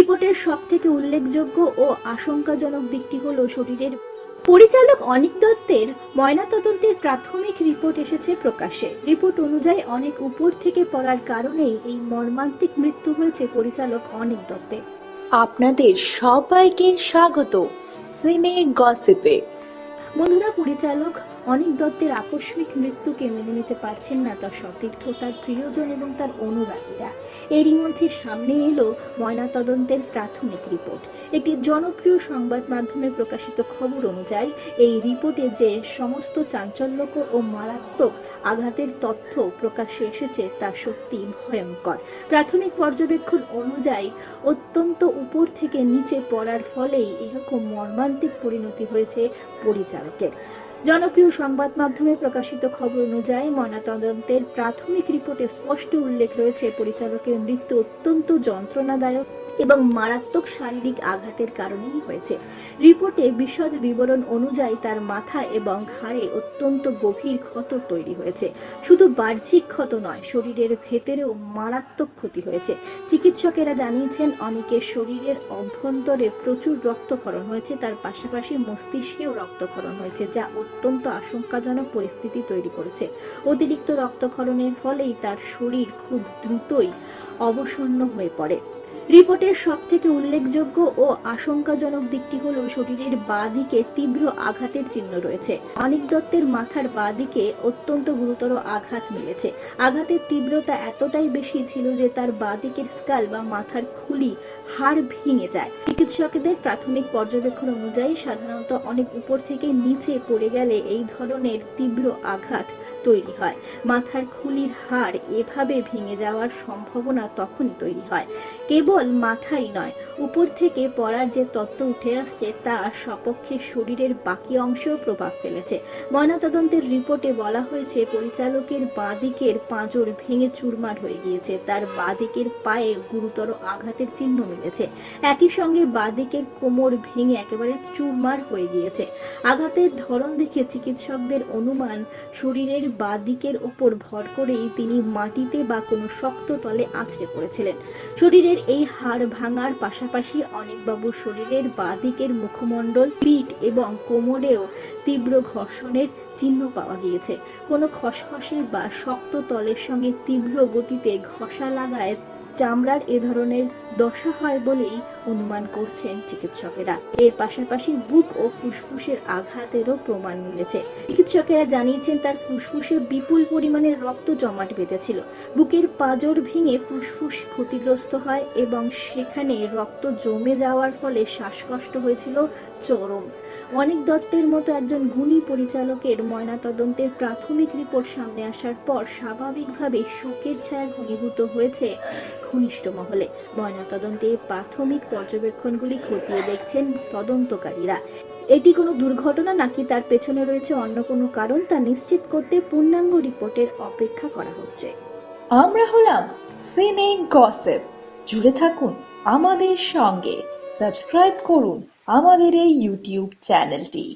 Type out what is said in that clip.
রিপোর্টের সবথেকে উল্লেখযোগ্য ও আশঙ্কাজনক দিকটি হলো শরীরের। পরিচালক অনিক দত্তের ময়নাতদন্তের প্রাথমিক রিপোর্ট এসেছে প্রকাশ্যে। রিপোর্ট অনুযায়ী অনেক উপর থেকে পড়ার কারণেই এই মর্মান্তিক মৃত্যু হয়েছে পরিচালক অনিক দত্তের। আপনাদের সবাইকে স্বাগত সিনে গসিপে। বন্ধুরা, পরিচালক অনিক দত্তের আকস্মিক মৃত্যুকে মেনে নিতে পারছেন না তার সতীর্থ, তার প্রিয়জন এবং তার অনুরাগীরা। এরই মধ্যে সামনে এলো ময়নাতদন্তের প্রাথমিক রিপোর্ট। একটি জনপ্রিয় সংবাদ মাধ্যমে প্রকাশিত খবর অনুযায়ী এই রিপোর্টে যে সমস্ত চাঞ্চল্যকর ও মারাত্মক আঘাতের তথ্য প্রকাশ্যে এসেছে তা সত্যি ভয়ঙ্কর। প্রাথমিক পর্যবেক্ষণ অনুযায়ী অত্যন্ত উপর থেকে নিচে পড়ার ফলেই এরকম মর্মান্তিক পরিণতি হয়েছে পরিচালকের। জনপ্রিয় সংবাদ মাধ্যমে প্রকাশিত খবর অনুযায়ী ময়নাতদন্তের প্রাথমিক রিপোর্টে স্পষ্ট উল্লেখ রয়েছে পরিচালকের মৃত্যু অত্যন্ত যন্ত্রণাদায়ক এবং মারাত্মক শারীরিক আঘাতের কারণেই হয়েছে। রিপোর্টে বিশদ বিবরণ অনুযায়ী তার মাথা এবং ঘাড়ে অত্যন্ত গভীর ক্ষত তৈরি হয়েছে। শুধু বাহ্যিক ক্ষত নয়, শরীরের ভেতরেও মারাত্মক ক্ষতি হয়েছে। চিকিৎসকেরা জানিয়েছেন অনেকের শরীরের অভ্যন্তরে প্রচুর রক্তক্ষরণ হয়েছে, তার পাশাপাশি মস্তিষ্কেও রক্তক্ষরণ হয়েছে, যা অত্যন্ত আশঙ্কাজনক পরিস্থিতি তৈরি করেছে। অতিরিক্ত রক্তক্ষরণের ফলেই তার শরীর খুব দ্রুতই অবসন্ন হয়ে পড়ে। রিপোর্টের সবথেকে উল্লেখযোগ্য ও আশঙ্কাজনক দিকটি হলো শরীরের বাঁ দিকে তীব্র আঘাতের চিহ্ন রয়েছে। অনিক দত্তের মাথার বাঁ দিকে অত্যন্ত গুরুতর আঘাত মিলেছে। আঘাতের তীব্রতা এতটাই বেশি ছিল যে তার বাঁ দিকের স্কাল বা মাথার খুলি হাড় ভেঙে যায়। চিকিৎসকদের প্রাথমিক পর্যবেক্ষণ অনুযায়ী সাধারণত অনেক উপর থেকে নিচে পড়ে গেলে এই ধরনের তীব্র আঘাত তৈরি হয়। মাথার খুলির হাড় এভাবে ভেঙে যাওয়ার সম্ভাবনা তখনই তৈরি হয়। কেবল মাথাই নয়, উপর থেকে পড়ার যে তত্ত্ব উঠে আসছে তা সপক্ষে শরীরের বাকি অংশেও প্রভাব ফেলেছে। ময়নাতদন্তের রিপোর্টে বলা হয়েছে পরিচালকের বাঁ দিকের পাঁজর ভেঙে চুরমার হয়ে গিয়েছে, তার বাঁ দিকের পায়ে গুরুতর আঘাতের চিহ্ন মিলেছে। একই সঙ্গে বাঁ দিকের কোমর ভেঙে একেবারে চুরমার হয়ে গিয়েছে। আঘাতের ধরন দেখে চিকিৎসকদের অনুমান শরীরের বাঁ দিকের ওপর ভর করেই তিনি মাটিতে বা কোনো শক্ত তলে আছড়ে পড়েছিলেন। শরীরের এই হাড় ভাঙার পাশাপাশি অনিকবাবুর শরীরের বাঁ দিকের মুখমণ্ডল, পিঠ এবং কোমরেও তীব্র ঘর্ষণের চিহ্ন পাওয়া গিয়েছে। কোনো খসখসে বা শক্ত তলের সঙ্গে তীব্র গতিতে ঘষা লাগায় চামড়ার এ ধরনের দশা হয় বলেই অনুমান করছেন চিকিৎসকেরা। এর পাশাপাশি বুক ও ফুসফুসের আঘাতেরও প্রমাণ মিলেছে। চিকিৎসকেরা জানিয়েছেন তার ফুসফুসে বিপুল পরিমাণে রক্ত জমাট বেঁধেছিল। বুকের পাঁজর ভেঙে ফুসফুস ক্ষতিগ্রস্ত হয় এবং সেখানে রক্ত জমে যাওয়ার ফলে শ্বাসকষ্ট হয়েছিল চরম। অনিক দত্তের মতো একজন গুণী পরিচালকের ময়নাতদন্তের প্রাথমিক রিপোর্ট সামনে আসার পর স্বাভাবিকভাবে শোকের ছায়া ঘনীভূত হয়েছে ঘনিষ্ঠ মহলে। ময়নাতদন্তের প্রাথমিক পর্যবেক্ষণগুলি খতিয়ে দেখছেন তদন্তকারীরা। এটি কোনো দুর্ঘটনা নাকি তার পেছনে রয়েছে অন্য কোনো কারণ তা নিশ্চিত করতে পূর্ণাঙ্গ রিপোর্টের অপেক্ষা করা হচ্ছে। আমরা হলাম সিনে গসিপ। জুড়ে থাকুন আমাদের সঙ্গে, সাবস্ক্রাইব করুন আমাদের এই ইউটিউব চ্যানেলটি।